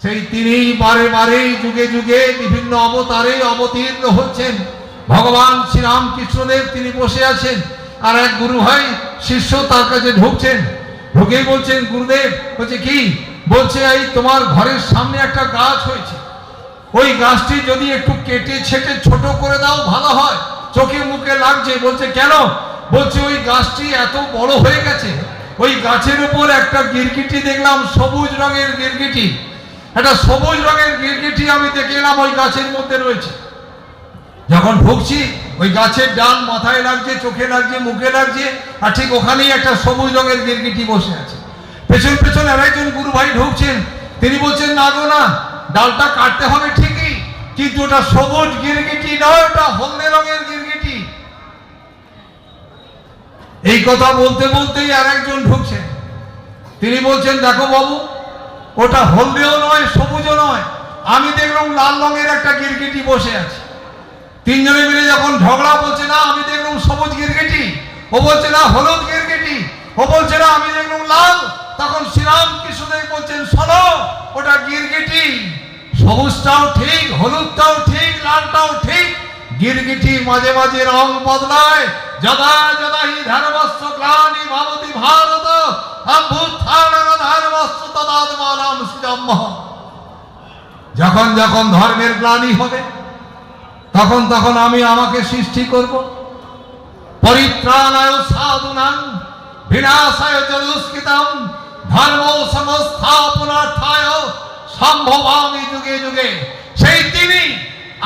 সেই তিনি বারে বারে যুগে যুগে বিভিন্ন অবতারে অবতীর্ণ হচ্ছেন। ভগবান শ্রীরামকৃষ্ণদেব তিনি বসে আছেন, আর এক গুরু ভাই শিষ্য তার কাছে ঢুকছেন। ঢুকেই বলছেন, গুরুদেব বলছে কি? বলছে এই তোমার ঘরের সামনে একটা গাছ হয়েছে, ওই গাছটি যদি একটু কেটে ছেটে ছোট করে দাও ভালো হয়, চোখে মুখে লাগছে। বলছে কেন? বলছে ওই গাছটি এত বড় হয়ে গেছে, ওই গাছের উপর একটা গিরগিটি দেখলাম, সবুজ রঙের গিরগিটি, একটা সবুজ রঙের গিরগিটি আমি দেখে এলাম ওই গাছের মধ্যে রয়েছে। যখন ঢুকছি ওই গাছের ডাল মাথায় লাগছে, চোখে লাগছে, মুখে লাগছে, আর ঠিক ওখানেই একটা সবুজ রঙের গিরগিটি বসে আছে। পেছন পেছন আরেকজন গুরু ভাই ঢুকছেন, তিনি বলছেন না গো না, ডালটা কাটতে হবে ঠিকই, কিন্তু ওটা সবুজ গিরগিটি নয়, ওটা হলদে রঙের গিরগিটি। এই কথা বলতে বলতেই আরেকজন ঢুকছেন, তিনি বলছেন দেখো বাবু, ওটা হলদেও নয় সবুজও নয়, আমি দেখলাম লাল রঙের একটা গিরগিটি বসে আছে। তিনজনে মিলে যখন ঝগড়া, বলছে না আমি দেখলাম সবুজ গিরগিটি, ও বলছে না হলুদ গিরগিটি, ও বলছে না আমি দেখলাম লাল। তখন শ্রীরামকৃষ্ণদেব বলছেন শোনো, ওটা গিরগিটি, সবুজটাও ঠিক, হলুদটাও ঠিক, লালটাও ঠিক, গিরগিটি মাঝে মাঝে রং বদলায়। যদা যদা হি ধর্মস্য গ্লানি ভবতি ভারত অভ্যুত্থানং ধর্মস্য তদাত্মানাং সৃজম্যহঃ। যখন যখন ধর্মের গ্লানি হবে, তখন তখন আমি আমাকে সৃষ্টি করব। পরিত্রাণায় সাধুনাং বিনাশায় চ দুষ্কৃতং ধর্ম সংস্থাপনার্থায় সম্ভবামি যুগে যুগে। সেই তিনি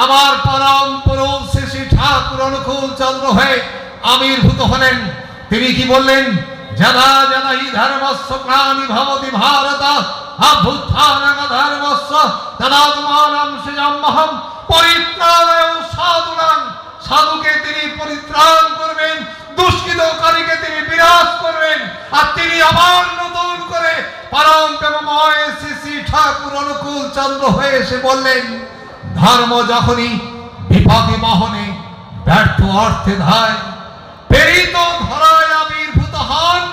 আমার পরম পুরুষ শ্রী ঠাকুর অনুকূল চন্দ্র হয়ে আবির্ভূত হলেন। তিনি কি বললেন? যদা যদা হি ধর্মস্য গ্লানি ভবতি ভারত অভ্যুত্থানং ধর্মস্য তদাত্মানাং সৃজম্যহঃ। পরিত্রাণায় সাধুনাং, সাধুকে তিনি পরিত্রাণ করবেন, দুষ্কৃতকারীকে তিনি বিনাশ করবেন, আর তিনি আবার নতুন করে পরম প্রেমময় শ্রী শ্রী ঠাকুর অনুকূল চন্দ্র হয়ে এসে বললেন, ধর্ম যখনই বিপাকে বাহনে ব্যর্থ অর্থে ধায়, প্রেরিত ধরায় আবির্ভূত হন,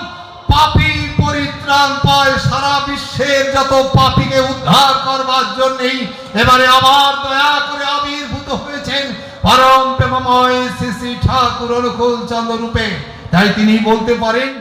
পাপী পরিত্রাণ পায়। সারা বিশ্বের যত পাপীকে উদ্ধার করবার জন্যই এবারে আবার দয়া করে আবির্ভূত হয়েছেন পরম প্রেমময় শ্রী শ্রী ঠাকুর অনুকূল চন্দ্র রূপে। তাই তিনি বলতে পারেন,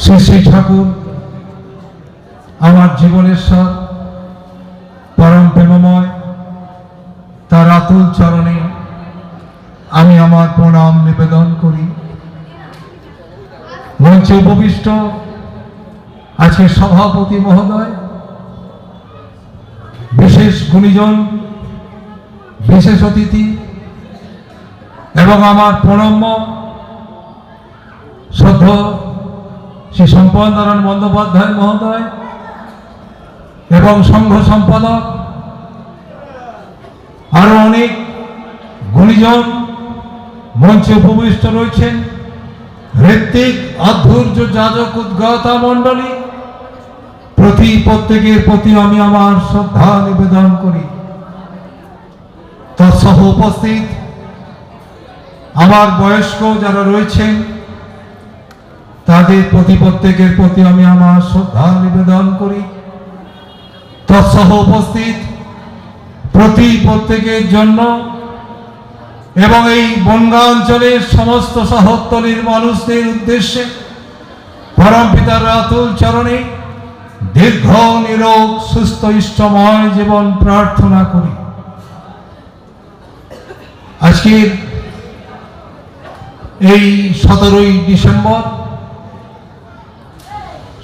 শ্রী শ্রী ঠাকুর আমার জীবনের সব পরম প্রেমময়, তার আতুল চরণে আমি আমার প্রণাম নিবেদন করি। মঞ্চে উপবিষ্ট আজকে সভাপতি মহোদয়, বিশেষ গুণীজন, বিশেষ অতিথি এবং আমার প্রণম্য শ্রদ্ধেয় শ্রী সম্পদ নারায়ণ বন্দ্যোপাধ্যায় মহোদয় এবং সংঘ সম্পাদক, আরো অনেক গুণীজন মঞ্চে উপবিষ্ট রয়েছেন, ঋত্বিক আধ্বর্য যাজক উদ্গতা মণ্ডলী, প্রত্যেকের প্রতি আমি আমার শ্রদ্ধা নিবেদন করি। তৎসহ উপস্থিত আমার বয়স্ক যারা রয়েছেন, তাদের প্রত্যেকের প্রতি আমি আমার শ্রদ্ধা নিবেদন করি। তৎসহ উপস্থিত প্রত্যেকের জন্য এবং এই বনগাঁ অঞ্চলের সমস্ত শহরতলির মানুষদের উদ্দেশ্যে পরম পিতার আতুল চরণে দীর্ঘ নিরোগ সুস্থ ইষ্টময় জীবন প্রার্থনা করি। আজকের এই 17ই ডিসেম্বর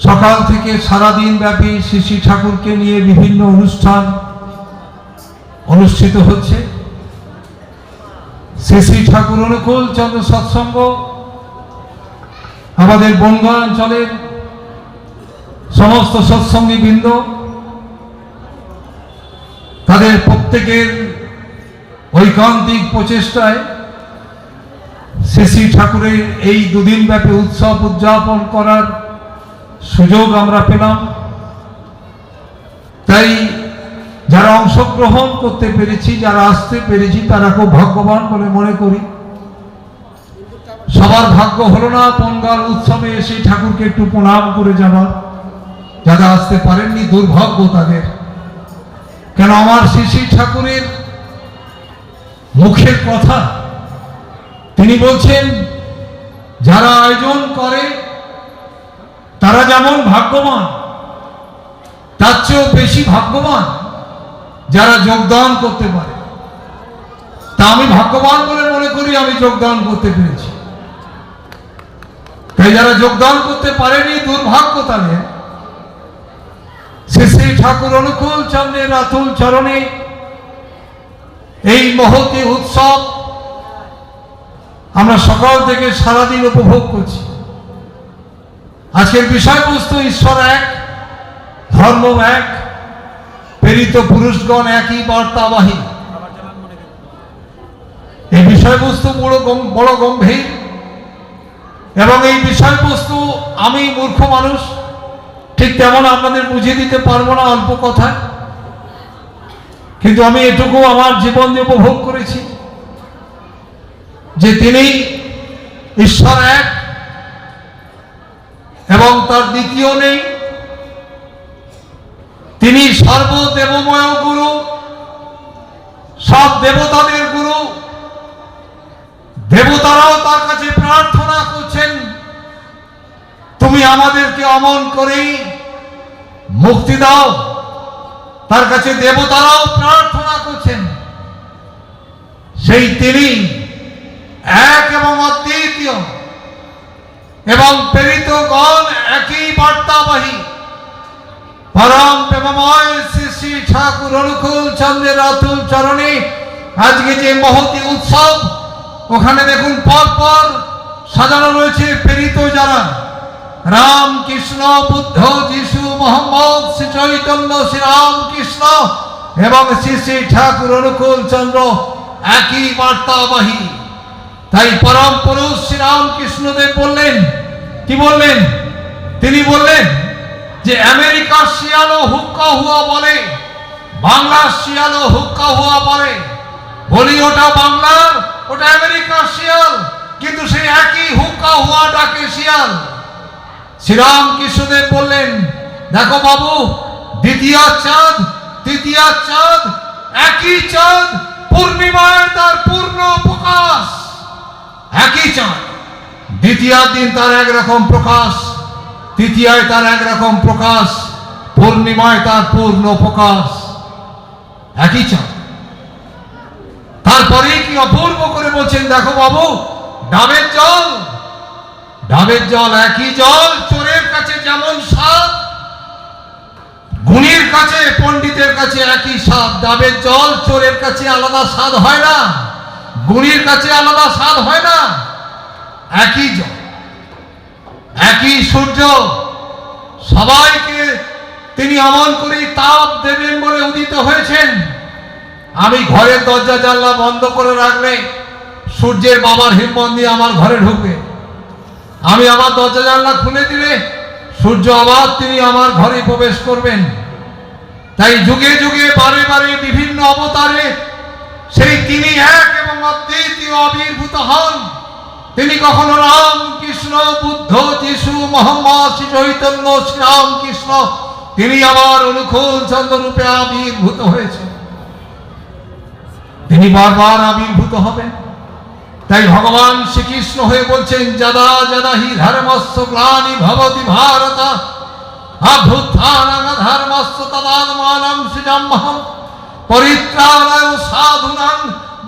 সকাল থেকে সারাদিন ব্যাপী শ্রী শ্রী ঠাকুরকে নিয়ে বিভিন্ন অনুষ্ঠান অনুষ্ঠিত হচ্ছে। শ্রী শ্রী ঠাকুর অনুকূল চন্দ্র সৎসঙ্গ আমাদের বনগাঁ অঞ্চলের সমস্ত সৎসঙ্গী বৃন্দ, তাদের প্রত্যেকের ঐকান্তিক প্রচেষ্টায় শ্রী শ্রী ঠাকুরের এই দুদিন ব্যাপী উৎসব উদযাপন করার সুযোগ আমরা পেলাম। তাই যারা অংশগ্রহণ করতে পেরেছি, যারা আসতে পেরেছি, তারা খুব ভাগ্যবান বলে মনে করি। সবার ভাগ্য হলো না পঙ্গাল উৎসবে এসে ঠাকুরকে একটু প্রণাম করে যাওয়ার। যারা আসতে পারেননি দুর্ভাগ্য তাদের। কেন আমার শ্রী শ্রী ঠাকুরের মুখের কথা, তিনি বলছেন যারা আয়োজন করে তারা যেমন ভাগ্যবান, তার চেয়েও বেশি ভাগ্যবান যারা যোগদান করতে পারে। তা আমি ভাগ্যবান বলে মনে করি আমি যোগদান করতে পেরেছি। তাই যারা যোগদান করতে পারেনি দুর্ভাগ্য তাদের। শ্রী শ্রী ঠাকুর অনুকূল চন্দ্রের আতুল চরণে এই মহতি উৎসব আমরা সকাল থেকে সারাদিন উপভোগ করছি। আজকের বিষয়বস্তু ঈশ্বর এক, ধর্ম এক, প্রেরিত পুরুষগণ একই বার্তাবাহী। এই বিষয়বস্তু বড় গম্ভীর এবং এই বিষয়বস্তু আমি মূর্খ মানুষ, ঠিক তেমন আপনাদের বুঝিয়ে দিতে পারবো না অল্প কথায়। কিন্তু আমি এটুকু আমার জীবন দিয়ে উপভোগ করেছি যে তিনি ঈশ্বর এক এবং তার দ্বিতীয় নেই। তিনি সর্বদেবময় গুরু, সব দেবতাদের গুরু। দেবতারাও তার কাছে প্রার্থনা করছেন তুমি আমাদেরকে অমন করেই মুক্তি দাও। তার কাছে দেবতারাও প্রার্থনা করছেন। সেই তিনি এক এবং অদ্বিতীয় এবং প্রেরিতগণ একই বার্তাবাহী। পরম প্রেমময় শ্রী শ্রী ঠাকুর অনুকূল চন্দ্রের আতুল চরণে আজকে যে মহতি উৎসব, ওখানে দেখুন পর পর সাজানো রয়েছে প্রেরিত যারা, রাম কৃষ্ণ বুদ্ধ যিশু মোহাম্মদ শ্রী চৈতন্য শ্রী রাম কৃষ্ণ এবং শ্রী শ্রী ঠাকুর অনুকূল চন্দ্র একই বার্তাবাহী। তাই পরম পুরুষ শ্রী রামকৃষ্ণদেব বললেন, কি বললেন? তিনি বললেন যে আমেরিকার শিয়ালও হুক্কা হুয়া বলে, বাংলার শিয়ালও হুক্কা হুয়া বলে। বলি ওটা বাংলার, ওটা আমেরিকার শিয়াল, কিন্তু সেই একই হুক্কা হুয়া ডাকে শিয়াল। শ্রীরামকৃষ্ণদেব বললেন দেখো বাবু, দ্বিতীয় চাঁদ তৃতীয় চাঁদ একই চাঁদ, পূর্ণিমায় তার পূর্ণ প্রকাশ। একই চাঁদ, দ্বিতীয় দিন তার একরকম প্রকাশ, তৃতীয়ায় তার একরকম প্রকাশ, পূর্ণিমায় তার পূর্ণ প্রকাশ। একই চাঁদ। তারপরে কি অপূর্ব করে বলছেন দেখো বাবু, ডাবের জল, ডাবের জল একই জল, চোরের কাছে যেমন স্বাদ, গুণীর কাছে পণ্ডিতের কাছে একই স্বাদ। ডাবের জল চোরের কাছে আলাদা স্বাদ হয় না, গুণীর কাছে আলাদা স্বাদ হয় না। একই জল, একই সূর্য, সবাইকে তিনি অমন করে তাপ দেবেন বলে উদিত হয়েছেন। আমি ঘরের দরজা জানলা বন্ধ করে রাখলে সূর্যের বাবার হিম্মত দিয়ে আমার ঘরে ঢুকবে। আমি আমার দরজা জানলা খুলে দিলে সূর্য আবার তিনি আমার ঘরে প্রবেশ করবেন। তাই যুগে যুগে বারে বারে বিভিন্ন অবতারে সেই তিনি এক এবং অদ্বিতীয় আবির্ভূত হন। তিনি কখনো রাম কৃষ্ণ বুদ্ধ যিশু মোহাম্মদ শ্রী চৈতন্য শ্রী রাম কৃষ্ণ, তিনি আমার অনুকূল চন্দ্র রূপে আবির্ভূত হয়েছেন। তিনি বারবার আবির্ভূত হবেন। তাই ভগবান শ্রীকৃষ্ণ হয়ে বলছেন যদা যদা হি ধর্মস্য গ্লানি ভবতি ভারত অভ্যুত্থানং ধর্মস্য তদাত্মানং সৃজাম্যহং পরিত্রাণায় সাধুনাং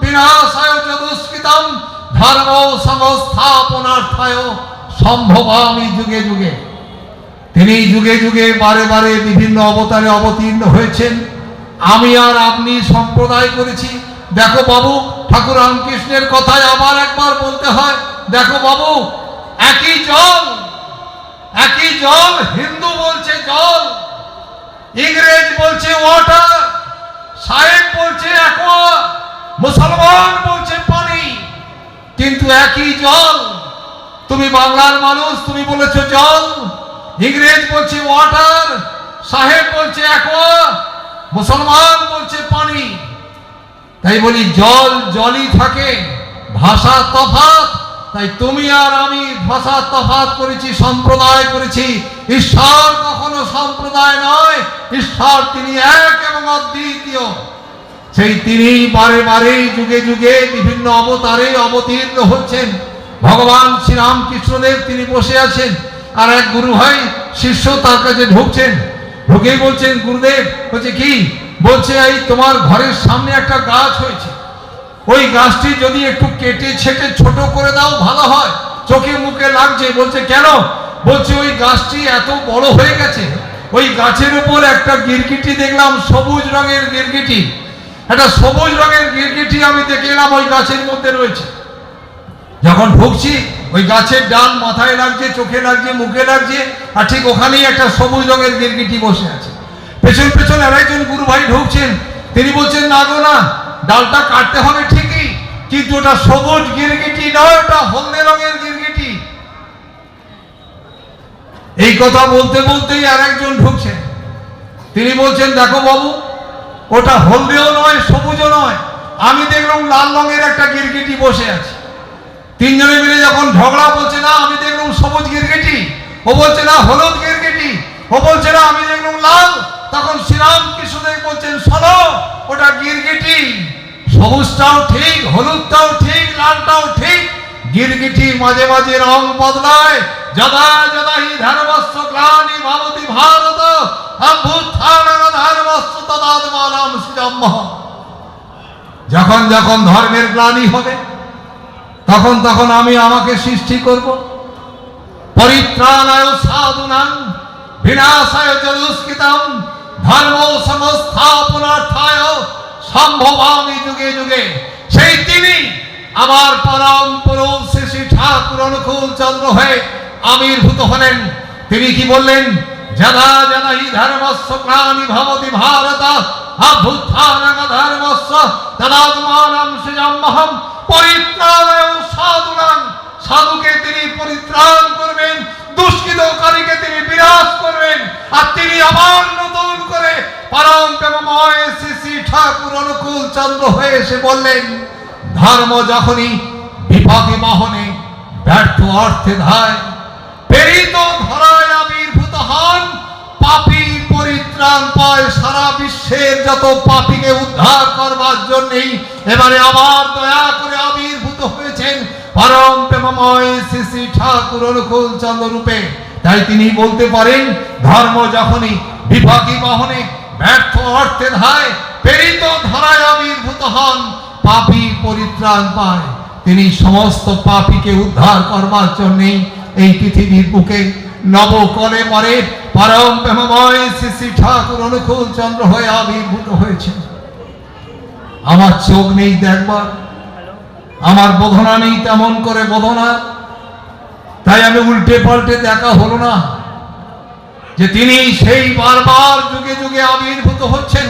বিনাশায় চ দুষ্কৃতং ধর্ম সংস্থাপনার্থায় সম্ভবামি যুগে যুগে। তিনি যুগে যুগে বারে বারে বিভিন্ন অবতারে অবতীর্ণ হয়েছেন। আমি আর আপনি সম্প্রদায় করেছি। দেখো বাবু, ঠাকুর রামকৃষ্ণের কথায় আবার একবার বলতে হয়, দেখো বাবু একই জল, একই জল। হিন্দু বলছে জল, ইংরেজ বলছে ওয়াটার, সাহেব বলছে অ্যাকোয়া, মুসলমান একই জল। তুমি বাংলার মানুষ, তুমি বলেছো জল, ইংরেজ বলছে ওয়াটার, সাহেব বলছে অ্যাকোয়া, মুসলমান বলছে পানি। তাই বলি জল জলই থাকে, ভাষা তফাৎ। তাই তুমি আর আমি ভাষা তফাৎ করেছি, সম্প্রদায় করেছি। ঈশ্বর কখনো সম্প্রদায় নয়, ঈশ্বর তিনি এক এবং অদ্বিতীয়। সেই তিনি বারে বারে যুগে যুগে বিভিন্ন অবতারে অবতীর্ণ হচ্ছেন। ভগবান শ্রীরামকৃষ্ণদেব তিনি বসে আছেন, আর এক গুরু ভাই শিষ্য তার কাছে ঢুকছেন। ঢুকেই বলছেন, গুরুদেব বলছে কি? বলছে এই তোমার ঘরের সামনে একটা গাছ হয়েছে, ওই গাছটি যদি একটু কেটে ছেটে ছোট করে দাও ভালো হয়, চোখে মুখে লাগছে। বলছে কেন? বলছে ওই গাছটি এত বড় হয়ে গেছে, ওই গাছের উপর একটা গিরগিটি দেখলাম, সবুজ রঙের গিরগিটি, একটা সবুজ রঙের গিরগিটি আমি দেখে এলাম ওই গাছের মধ্যে রয়েছে। যখন ঢুকছি ওই গাছের ডাল মাথায় লাগছে, চোখে লাগছে, মুখে লাগছে, আর ঠিক ওখানেই একটা সবুজ রঙের গিরগিটি বসে আছে। পেছন পেছন আরেকজন গুরু ভাই ঢুকছেন, তিনি বলছেন না গো না, ডালটা কাটতে হবে ঠিকই, কিন্তু ওটা সবুজ গিরগিটি নয়, ওটা হলদে রঙের গিরগিটি। এই কথা বলতে বলতেই আরেকজন ঢুকছেন, তিনি বলছেন দেখো বাবু, ওটা হলদেও নয় সবুজও নয়, আমি দেখলাম লাল রঙের একটা গিরগিটি বসে আছে। তিনজনে মিলে যখন ঝগড়া, বলছে না আমি দেখলাম সবুজ গিরগিটি, ও বলছে না হলুদ গিরগিটি, ও বলছে না আমি দেখলাম লাল। তখন শ্রীরামকৃষ্ণদেব বলছেন শোনো, ওটা গিরগিটি, সবুজটাও ঠিক, হলুদটাও ঠিক, লালটাও ঠিক, গিরগিটি মাঝে মাঝে রং বদলায়। যদা যদা হি ধর্মস্য গ্লানি ভবতি ভারত অভ্যুত্থানং ধর্মস্য তদাত্মানং সৃজম্যহম। যখন যখন ধর্মের গ্লানি হবে, তখন তখন আমি আমাকে সৃষ্টি করব। পরিত্রাণায় সাধুনাং বিনাশায় চ দুষ্কৃতং ধর্ম সংস্থাপনার্থায় সম্ভবামি যুগে যুগে। সেই তিনি আমার পরম পুরুষ শ্রী ঠাকুর অনুকূল চন্দ্র হয়ে আবির্ভূত হলেন। তিনি কি বললেন? যদা যদা হি ধর্মস্য গ্লানি ভবতি ভারত অভ্যুত্থানং ধর্মস্য তদাত্মানং সৃজম্যহম। পরিত্রাণায় সাধুনাং, সাধুকে তিনি পরিত্রাণ করবেন, দুষ্কৃতকারীকে তিনি বিনাশ করবেন। আর তিনি আবার নতুন করে পরম প্রেমময় শ্রী ঠাকুর অনুকূল চন্দ্র হয়ে এসে বললেন, ধর্ম যখনই বিপাকে বাহনে ব্যর্থ অর্থে ধায়, প্রেরিত ধরায় আবির্ভূত হন, পাপী পরিত্রাণ পায়। সারা বিশ্বের যত পাপীকে উদ্ধার করবার জন্যই এবারে আবার দয়া করে আবির্ভূত হয়েছেন পরম প্রেমময় শ্রী ঠাকুর অনুকূল চন্দ্র রূপে। তাই তিনি বলতে পারেন, ধর্ম যখনই বিপাকে বাহনে ব্যর্থ অর্থে ধায়, প্রেরিত ধরায় আবির্ভূত হন, পাপী পরিত্রাণ পায়। তিনি সমস্ত পাপীকে উদ্ধার করবার জন্যই এই পৃথিবীর বুকে নবকলে পরে পরম প্রেমময় শ্রী ঠাকুর অনুকূল চন্দ্র হয়ে আবির্ভূত হয়েছে। আমার চোখ নেই দেখবার, আমার বোধনা নেই তেমন করে বোধনা, তাই আমি উল্টে পাল্টে দেখা হলো না যে তিনি সেই বারবার যুগে যুগে আবির্ভূত হচ্ছেন,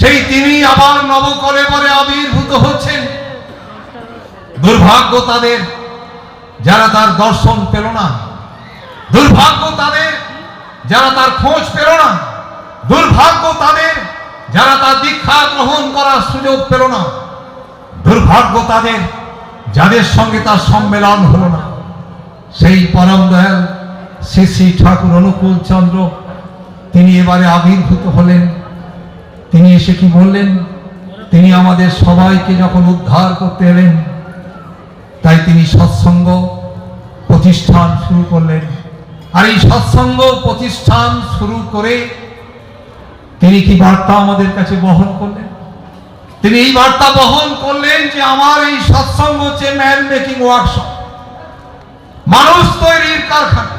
সেই তিনি আবার নবকলে পরে আবির্ভূত হচ্ছেন। দুর্ভাগ্য তাদের যারা তার দর্শন পেল না, দুর্ভাগ্য তাদের যারা তার খোঁজ পেল না, দুর্ভাগ্য তাদের যারা তার দীক্ষা গ্রহণ করার সুযোগ পেল না, দুর্ভাগ্য তাদের যাদের সঙ্গে তার সম্মেলন হলো না। সেই পরম দয়াল শ্রী শ্রী ঠাকুর অনুকূল চন্দ্র তিনি এবারে আবির্ভূত হলেন। তিনি এসে কি বললেন? তিনি আমাদের সবাইকে যখন উদ্ধার করতে এলেন, তাই তিনি সৎসঙ্গ প্রতিষ্ঠান শুরু করলেন। আর এই সৎসঙ্গ প্রতিষ্ঠান শুরু করে তিনি কি বার্তা আমাদের কাছে বহন করলেন? তিনি এই বার্তা বহন করলেন যে আমার এই সৎসঙ্গ হচ্ছে ম্যান মেকিং ওয়ার্কশপ, মানুষ তৈরির কারখানা।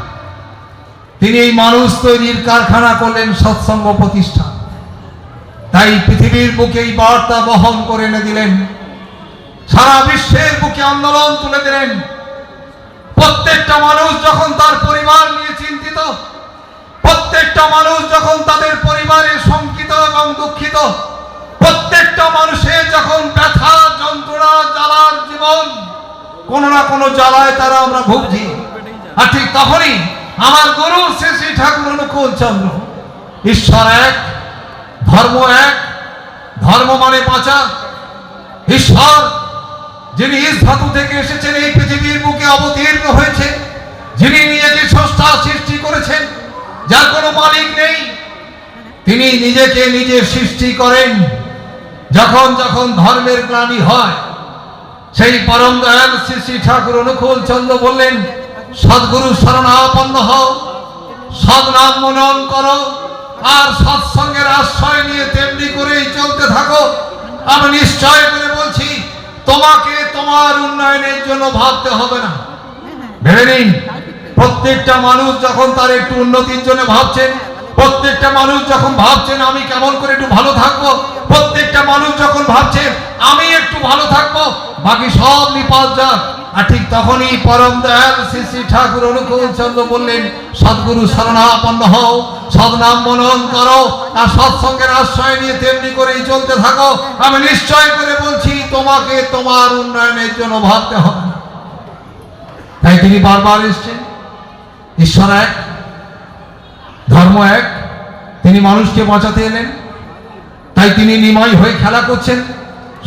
তিনি এই মানুষ তৈরির কারখানা করলেন সৎসঙ্গ প্রতিষ্ঠান। তাই পৃথিবীর বুকে এই বার্তা বহন করে এনে দিলেন, সারা বিশ্বের বুকে আন্দোলন তুলে দিলেন। প্রত্যেকটা মানুষ যখন তার পরিবার নিয়ে চিন্তিত, প্রত্যেকটা মানুষ যখন তাদের পরিবারে শঙ্কিত এবং দুঃখিত, প্রত্যেকটা মানুষের যখন ব্যথা যন্ত্রণা জ্বালার জীবন, কোনো না কোনো জ্বালায় তারা আমরা ভুগছি। আর ঠিক তখনই আমার গুরু শ্রী শ্রী ঠাকুর অনুকূল চন্দ্র, ঈশ্বর এক, ধর্ম এক, ধর্ম মানে বাঁচা, ঈশ্বর যিনি ইস ধাতু থেকে এসেছেন, এই পৃথিবীর বুকে অবতীর্ণ হয়েছে, যিনি নিজেকে স্রষ্টা সৃষ্টি করেছেন, যার কোনো মালিক নেই, তিনি নিজেকে নিজে সৃষ্টি করেন। যখন যখন ধর্মের গ্লানি হয়, সেই পরম দয়াল শ্রী শ্রী ঠাকুর অনুকূল চন্দ্র বললেন, সদ্গুরু শরণাপন্ন হও, সদ্নাম মনন করো, আর সৎসঙ্গের আশ্রয় নিয়ে তেমনি করেই চলতে থাকো। আমি নিশ্চয় করে বলছি, তোমাকে তোমার উন্নয়নের জন্য ভাবতে হবে না। ভেবে নিন, প্রত্যেকটা মানুষ যখন তার একটু উন্নতির জন্য ভাবছেন, প্রত্যেকটা মানুষ যখন ভাবছেন আমি কেমন করে একটু ভালো থাকবো, প্রত্যেকটা মানুষ যখন ভাবছেন আমি একটু ভালো থাকবো, বাকি সব নিপাত যাক। আর ঠিক তখনই পরম দয়াল শ্রী শ্রী ঠাকুর অনুকূল চন্দ্র বললেন, সদ্গুরু শরণাপন্ন হও, সদ্নাম মনন করো, আর সৎসঙ্গের আশ্রয় নিয়ে তেমনি করেই চলতে থাকো। আমি নিশ্চয় করে বলছি, তোমাকে তোমার উন্নয়নের জন্য ভাবতে হবে না। তাই তিনি বারবার এসছেন, ঈশ্বর এক, ধর্ম এক, তিনি মানুষকে বাঁচাতে এলেন। তাই তিনি নিমাই হয়ে খেলা করছেন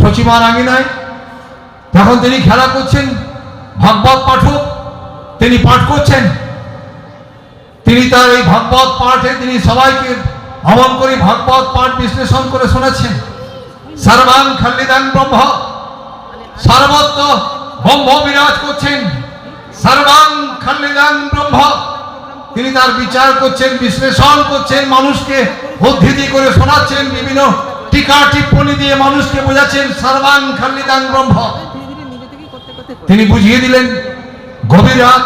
সচিমার আঙিনায়। তখন তিনি খেলা করছেন, ভাগবত পাঠক তিনি পাঠ করছেন। তিনি তার এই ভাগবত পাঠে তিনি সবাইকে অমন করে ভাগবত পাঠ বিশ্লেষণ করে শোনাচ্ছেন। সর্বাং খল্লিদাং ব্রহ্ম, সর্বত্র ব্রহ্ম বিরাজ করছেন। সর্বাং খল্লিদাং ব্রহ্ম, তিনি তার বিচার করছেন, বিশ্লেষণ করছেন, মানুষকে উদ্ধৃতি করে শোনাচ্ছেন, বিভিন্ন টিকা টিপ্পণী দিয়ে মানুষকে বোঝাচ্ছেন সর্বাং খল্লিদাং ব্রহ্ম। তিনি বুঝিয়ে দিলেন। গভীর রাত,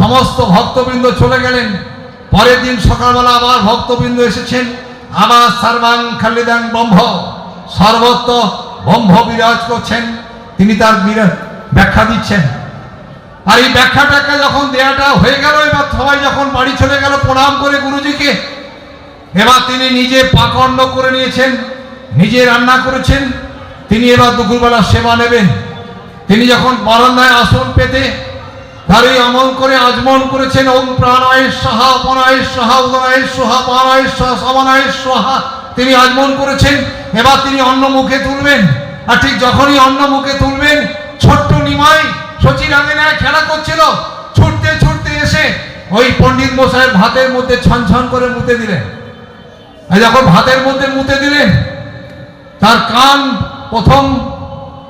সমস্ত ভক্তবৃন্দ চলে গেলেন। পরের দিন সকালবেলা আবার ভক্তবৃন্দ এসেছেন, আবার সর্বাং খল্লিদাং ব্রহ্ম, সর্বত্র ব্রহ্ম বিরাজ করছেন। তিনি তার ব্যাখ্যা দিচ্ছেন। আর এই ব্যাখ্যাটাকে যখন দেয়াটা হয়ে গেল, এবার সবাই যখন বাড়ি চলে গেল প্রণাম করে গুরুজিকে, এবার তিনি নিজে পাকর্ণ করে নিয়েছেন, নিজে রান্না করেছেন। তিনি এবার দুপুরবেলা সেবা নেবেন। তিনি যখন বারান্দায় আসন পেতে তারই আমল করে আজমন করেছেন, ওম প্রাণায় সাহা, অপনায় সাহা, উদনায় সাহা, পানায় সাহা, সমানায় সাহা, তিনি আজমন করেছেন। এবার তিনি অন্ন মুখে তুলবেন। আর ঠিক যখনই অন্ন মুখে তুলবেন, ছোট্ট নিমাই সচির আঙিনায় খেলা করছিল, ছুটতে ছুটতে এসে ওই পণ্ডিত মশাইয়ের ভাতের মধ্যে ছন ছন করে মুতে দিলেন। আর যখন ভাতের মধ্যে মুতে দিলেন, তার কান প্রথম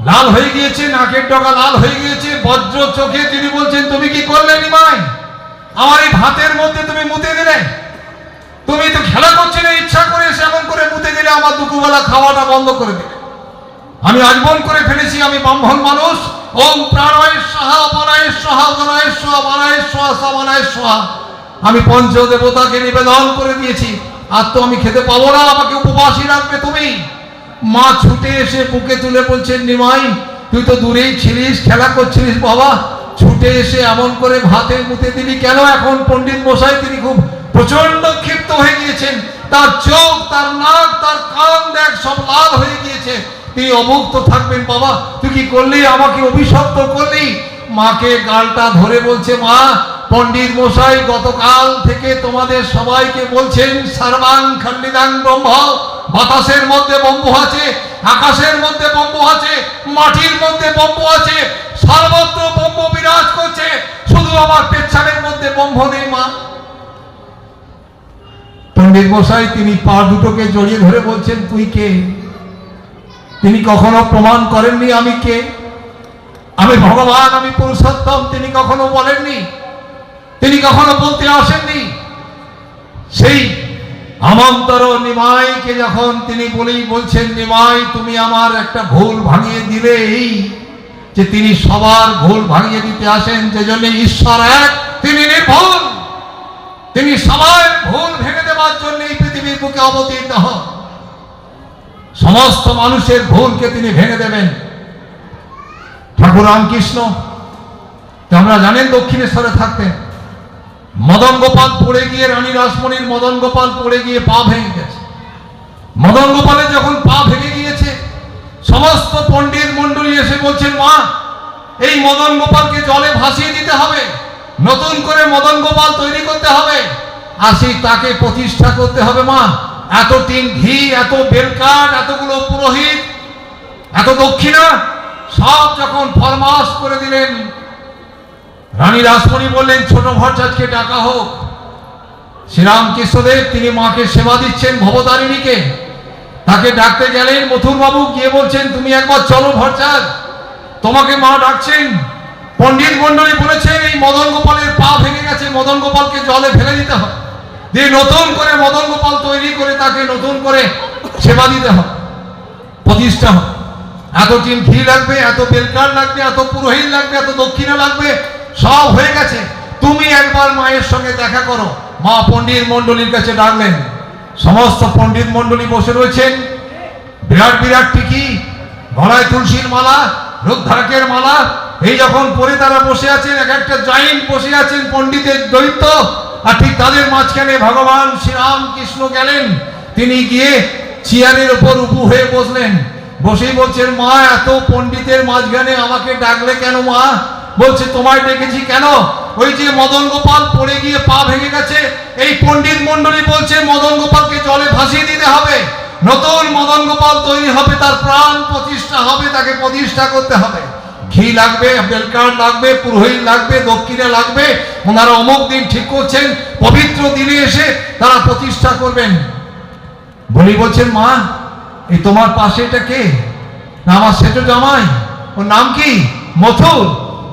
লাল হয়ে গিয়েছে, নাকের ডগা লাল হয়ে গিয়েছে, বজ্র চোখে তিনি বলছেন, তুমি কি করলে নিমাই? আমার এই ভাতের মধ্যে তুমি মুতে দিলে, তুমি তো খেলা করছিলে, ইচ্ছা করে এমন করে মুতে দিলে, আমার দুপুরবেলা খাওয়াটা বন্ধ করে দিলে। আমি আজমন করে ফেলেছি, আমি ব্রাহ্মণ মানুষ। ওম প্রাণায় সাহা, অপনায় সাহা, উদনায় সাহা, বানায় সাহা, সমানায় সাহা, আমি পঞ্চদেবতাকে নিবেদন করে দিয়েছি। আর তো আমি খেতে পাবো না, আমাকে উপবাসী রাখবে তুমি। মা ছুটে এসে বুকে তুলে বলছেন, নিমাই তুই তো দূরেই ছিলিস, খেলা করছিলিস বাবা, ছুটে এসে এমন করে ভাতে মুতে দিলি কেন? এখন পণ্ডিত মশাই তিনি খুব প্রচন্ড ক্ষিপ্ত হয়ে গিয়েছেন। তার চোখ, তার নাক, তার কান দেখ সব লাল হয়ে গিয়েছে। তিনি অমুক্ত থাকবেন বাবা, তুই কি করলি? আমাকে অভিশপ্ত করলি। মাকে গালটা ধরে বলছে, মা পণ্ডিত মশাই গতকাল থেকে তোমাদের সবাইকে বলছেন সর্বাং খল্লিদাং ব্রহ্ম, বাতাসের মধ্যে ব্রহ্ম আছে, আকাশের মধ্যে ব্রহ্ম আছে, মাটির মধ্যে ব্রহ্ম আছে, সর্বত্র ব্রহ্ম বিরাজ করছে, শুধু আমার পেচ্ছাপের মধ্যে ব্রহ্ম নেই মা। পণ্ডিত মশাই তিনি পা দুটোকে জড়িয়ে ধরে বলছেন, তুই কে? তিনি কখনো প্রমাণ করেননি আমি কে, আমি ভগবান, আমি পুরুষোত্তম, তিনি কখনো বলেননি, তিনি কখনো বলতে আসেননি। সেই আমন্তর নিমাইকে যখন তিনি বলছেন, নিমাই তুমি আমার একটা ভুল ভাঙিয়ে দিলে, এই যে তিনি সবার ভুল ভাঙিয়ে দিতে আসেন, যে জন্য ঈশ্বর এক, তিনি নির্ভুল, তিনি সবার ভুল ভেঙে দেওয়ার জন্য এই পৃথিবীর বুকে অবতীর্ণ হন। সমস্ত মানুষের ভুলকে তিনি ভেঙে দেবেন। ঠাকুর রামকৃষ্ণ আমরা জানেন দক্ষিণেশ্বরে থাকতেন। মদন গোপাল পড়ে গিয়ে, রানী রাসমণির মদন গোপাল পড়ে গিয়ে পা ভেঙে গেছে। মদন গোপালের যখন পা ভেঙে গিয়েছে, সমস্ত পণ্ডিত মণ্ডলী এসে বলছেন, মা এই মদন গোপালকে জলে ভাসিয়ে দিতে হবে, নতুন করে মদন গোপাল তৈরি করতে হবে, আর সেই তাকে প্রতিষ্ঠা করতে হবে। মা, এত টিন ঘি, এত বেলকাঠ, এতগুলো পুরোহিত, এত দক্ষিণা সব যখন ফরমাস করে দিলেন, রানী রাসমণি বললেন ছোট ভট্টাচার্যকে ডাকা হোক। শ্রীরামকৃষ্ণদেব তিনি মাকে সেবা দিচ্ছেন, ভবতারিণীকে, তাকে ডাকতে গেলেন। মথুর বাবু গিয়ে বলছেন তুমি একবার চলো ভট্টাচার্য, তোমাকে মা ডাকছেন। পণ্ডিত মণ্ডলী বলেছেন এই মদন গোপালের পা ভেঙে গেছে, মদন গোপালকে জলে ফেলে দিতে হবে, দিয়ে নতুন করে মদন গোপাল তৈরি করে তাকে নতুন করে সেবা দিতে হবে, প্রতিষ্ঠা হবে। এত টিন ঘি লাগবে, এত বেলকার লাগবে, এত পুরোহিত লাগবে, এত দক্ষিণা লাগবে, সব হয়ে গেছে, তুমি একবার মায়ের সঙ্গে দেখা করো। মা পণ্ডিত মণ্ডলীর কাছে ডাকলেন। সমস্ত পণ্ডিত মণ্ডলী বসে রয়েছেন, বিরাট বিরাট টিকি, গলায় তুলসীর মালা, রুদ্রাক্ষের মালা, এই যখন পরে তারা বসে আছেন, এক একটা জাইন্ট বসে আছেন পণ্ডিতের দৈত্য, আর ঠিক তাদের মাঝখানে ভগবান শ্রীরামকৃষ্ণ গেলেন। তিনি গিয়ে চেয়ারের উপর উবু হয়ে বসলেন, বসেই বলছেন মা এত পণ্ডিতের মাঝখানে আমাকে ডাকলে কেন মা? বলছে তোমায় ডেকেছি কেন, ওই যে মদন গোপাল পড়ে গিয়ে পা ভেঙে গেছে, এই পণ্ডিত মণ্ডলী বলছে মদন গোপালকে জলে ভাসিয়ে দিতে হবে, নতুন মদন গোপাল তৈরি হবে, তার প্রাণ প্রতিষ্ঠা হবে, তাকে প্রতিষ্ঠা করতে হবে। ঘি লাগবে, বেলকার লাগবে, পুরোহিত লাগবে, দক্ষিণা লাগবে, ওনারা অমুক দিন ঠিক করছেন, পবিত্র দিনে এসে তারা প্রতিষ্ঠা করবেন। বলি বলছেন মা এই তোমার পাশে এটা কে? না আমার সেজো জামাই। ওর নাম কি? মথুর।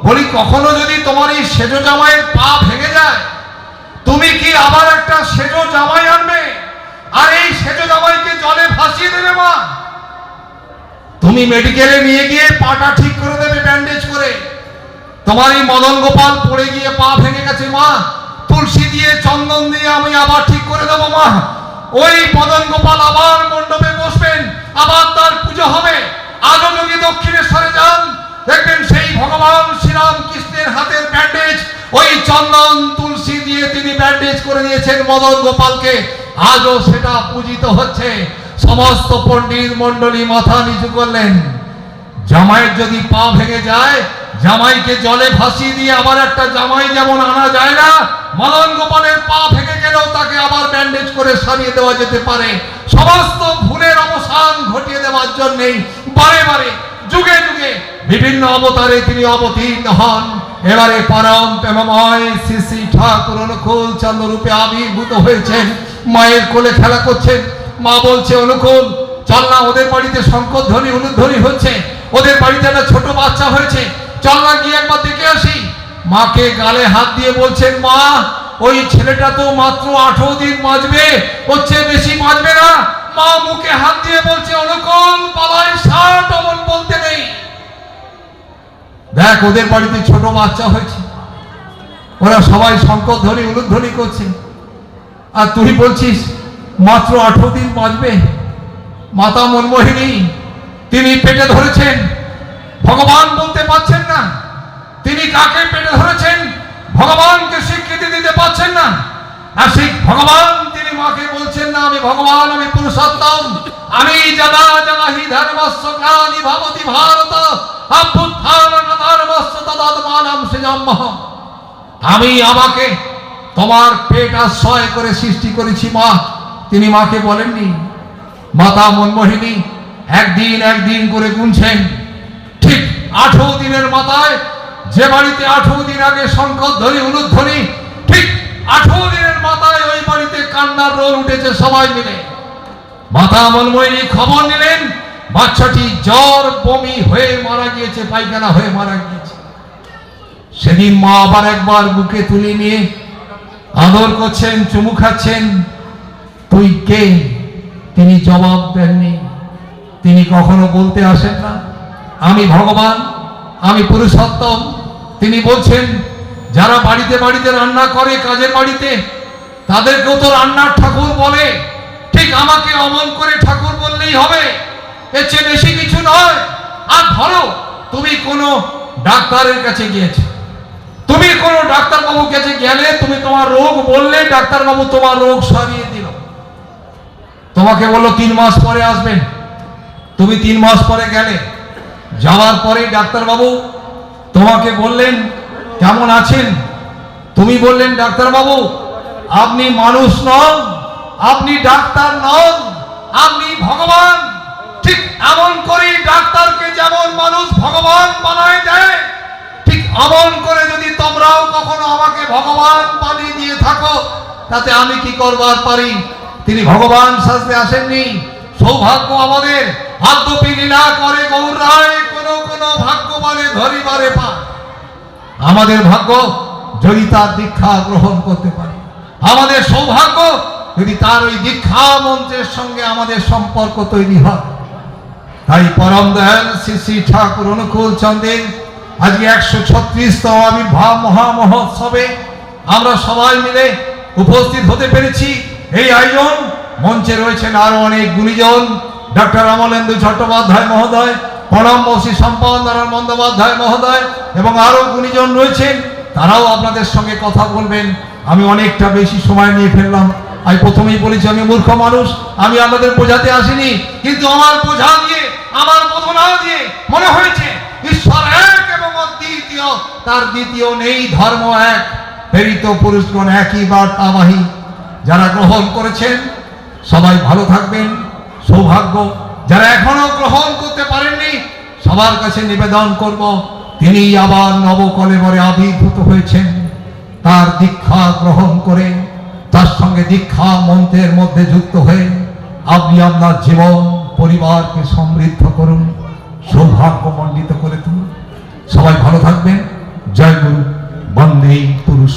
বলি কখনো যদি তোমার এই সেজো জামাইয়ের পা ভেঙে যায়, তুমি কি আবার একটা সেজো জামাই আনবে আর এই সেজো জামাইকে জলে ভাসিয়ে দেবে? মা তুমি মেডিকেলে নিয়ে গিয়ে পাটা ঠিক করে দেবে ব্যান্ডেজ করে। তোমার এই মদন গোপাল পড়ে গিয়ে পা ভেঙে গেছে মা, তুলসী দিয়ে চন্দন দিয়ে আমি আবার ঠিক করে দেবো মা। ওই মদন গোপাল আবার মণ্ডপে বসবেন, আবার তার পুজো হবে। আজও যদি দক্ষিণেশ্বরে যান দেখবেন সেই ভগবান শ্রীরামকৃষ্ণের হাতের ব্যান্ডেজ, ওই চন্দন তুলসী দিয়ে তিনি ব্যান্ডেজ করে দিয়েছেন মদন গোপালকে, আজও সেটা পূজিত হচ্ছে। সমস্ত পণ্ডিত মণ্ডলী মাথা নিচু করলেন। জামাইয়ের যদি পা ভেঙে যায়, জামাইকে জলে ভাসিয়ে দিয়ে আবার একটা জামাই যেমন আনা যায় না, মদন গোপালের পা ভেঙে গেলেও তাকে আবার ব্যান্ডেজ করে সারিয়ে দেওয়া যেতে পারে। সমস্ত ভুলের অবসান ঘটিয়ে দেওয়ার জন্যই বারে বারে যুগে যুগে বিভিন্ন অবতারে তিনি অবতীর্ণ হন। এবারে পরম প্রেমময় শ্রী শ্রী ঠাকুর অনুকূল চন্দ্র রূপে আবির্ভূত হয়েছেন, মায়ের কোলে খেলা করছেন। মা বলছে অনুকূল চল না, ওদের বাড়িতে শঙ্করধ্বনি উলুধ্বনি হচ্ছে, ওদের বাড়িতে একটা ছোট বাচ্চা হয়েছে, চল না গিয়ে একবার দেখে আসি। মাকে গালে হাত দিয়ে বলছেন মা ওই ছেলেটা তো মাত্র 18 দিন বাঁচবে, ওর চেয়ে বেশি বাঁচবে না। মা মুখে হাত দিয়ে বলছে অনুকূল পালায় 60 অমন বলতে নেই। দেখ ওদের বাড়িতে ছোট বাচ্চা হয়েছে, ওরা সবাই শঙ্করধ্বনি উলুধ্বনি করছে, আর তুই বলছিস মাত্র 18 দিন বাঁচবে। মাতা মনমোহিনী তিনি পেটে ধরেছেন, ভগবান বলতে পারছেন না, তিনি কাকে পেটে ধরেছেন ভগবানকে স্বীকৃতি দিতে পারছেন না। আর সেই ভগবান তিনি মাকে বলছেন না আমি ভগবান, আমি পুরুষোত্তম, আমি জানা জানা হি ধর্মস্য গ্লানি ভবতি ভারত অভ্যুত্থান ধর্মস্য তদাত্মানম সৃজাম্যহম। আমি আমাকে তোমার পেট আশ্রয় করে সৃষ্টি করেছি মা, তিনি মাকে বলেননি। মাতা মনমোহিনী একদিন একদিন করে গুনছেন, ঠিক 18 দিনের মাথায় যে বাড়িতে 18 দিন আগে শঙ্করধ্বনি উলুধ্বনি, ঠিক 18 দিনের মাথায় ওই বাড়িতে কান্নার রোল উঠেছে সবাই মিলে। মাতা মনমোহিনী খবর নিলেন বাচ্চাটি জ্বর বমি হয়ে মারা গিয়েছে, পায়খানা হয়ে মারা গিয়েছে। সেদিন মা আবার একবার বুকে তুলে নিয়ে আদর করছেন, চুমু খাচ্ছেন। তুই কে? তিনি জবাব দেননি। তিনি কখনো বলতে আসেন না আমি ভগবান, আমি পুরুষোত্তম। তিনি বলছেন যারা বাড়িতে বাড়িতে রান্না করে কাজের বাড়িতে, তাদেরকেও তো রান্নার ঠাকুর বলে, ঠিক আমাকে অমন করে ঠাকুর বললেই হবে, এর চেয়ে বেশি কিছু নয়। আর ধরো তুমি কোনো ডাক্তারের কাছে গিয়েছো, তুমি কোনো ডাক্তারবাবুর কাছে গেলে, তুমি তোমার রোগ বললে, ডাক্তারবাবু তোমার রোগ সারিয়ে দিল। তোমাকে বললো 3 মাস পরে আসবেন, তুমি 3 মাস পরে গেলে, যাওয়ার পরে ডাক্তারবাবু তোমাকে বললেন কেমন আছেন, তুমি বললেন ডাক্তার বাবু আপনি মানুষ নন, আপনি ডাক্তার নন, আপনি ভগবান। ঠিক এমন করে ডাক্তারকে যেমন মানুষ ভগবান বানায় দেয়, ঠিক এমন করে যদি তোমরাও কখনো আমাকে ভগবান বানিয়ে দিয়ে থাকো, তাতে আমি কি করবার পারি? তিনি ভগবান সাজতে আসেননি। সৌভাগ্য আমাদের আদ্যপি লীলা করে গৌর রায় কোন কোন ভাগ্যবানে ধরিবারে পায়। আমাদের ভাগ্য যদি তার দীক্ষা গ্রহণ করতে পারি, আমাদের সৌভাগ্য যদি তার ওই দীক্ষা মন্ত্রের সঙ্গে আমাদের সম্পর্ক তৈরি হয়। তাই পরম দয়াল শ্রী শ্রী ঠাকুর অনুকূল চন্দ্রের আজকে 136তম আবির্ভাব মহামহোৎসবে আমরা সবাই মিলে উপস্থিত হতে পেরেছি। এই আয়োজন মঞ্চে রয়েছেন আরো অনেক গুণীজন, ডক্টর অমলেন্দু চট্টোপাধ্যায় মহোদয়, পরমবশী সম্পদ নারায়ণ বন্দ্যোপাধ্যায় মহোদয় এবং আরো গুণীজন রয়েছেন, তারাও আপনাদের সঙ্গে কথা বলবেন। আমি অনেকটা বেশি সময় নিয়ে ফেললাম। আমি প্রথমেই বলেছি আমি মূর্খ মানুষ, আমি আপনাদের বোঝাতে আসিনি, কিন্তু আমার বোঝা দিয়ে, আমার বোধনা দিয়ে মনে হয়েছে ঈশ্বর এক এবং অদ্বিতীয়, তার দ্বিতীয় নেই, ধর্ম এক, প্রেরিত পুরুষগণ একই বার্তাবাহী। যারা গ্রহণ করেছেন সবাই ভালো থাকবেন, সৌভাগ্য। যারা এখনো গ্রহণ করতে পারেননি সবার কাছে নিবেদন করব, তিনি আবার নবকলেবরে আবির্ভূত হয়েছেন, তার দীক্ষা গ্রহণ করে তার সঙ্গে দীক্ষা মন্ত্রের মধ্যে যুক্ত হয়ে আপনি আপনার জীবন পরিবারকে সমৃদ্ধ করুন, সৌভাগ্যমণ্ডিত করে তুলুন। সবাই ভালো থাকবেন। জয় গুরু, বন্দে পুরুষ।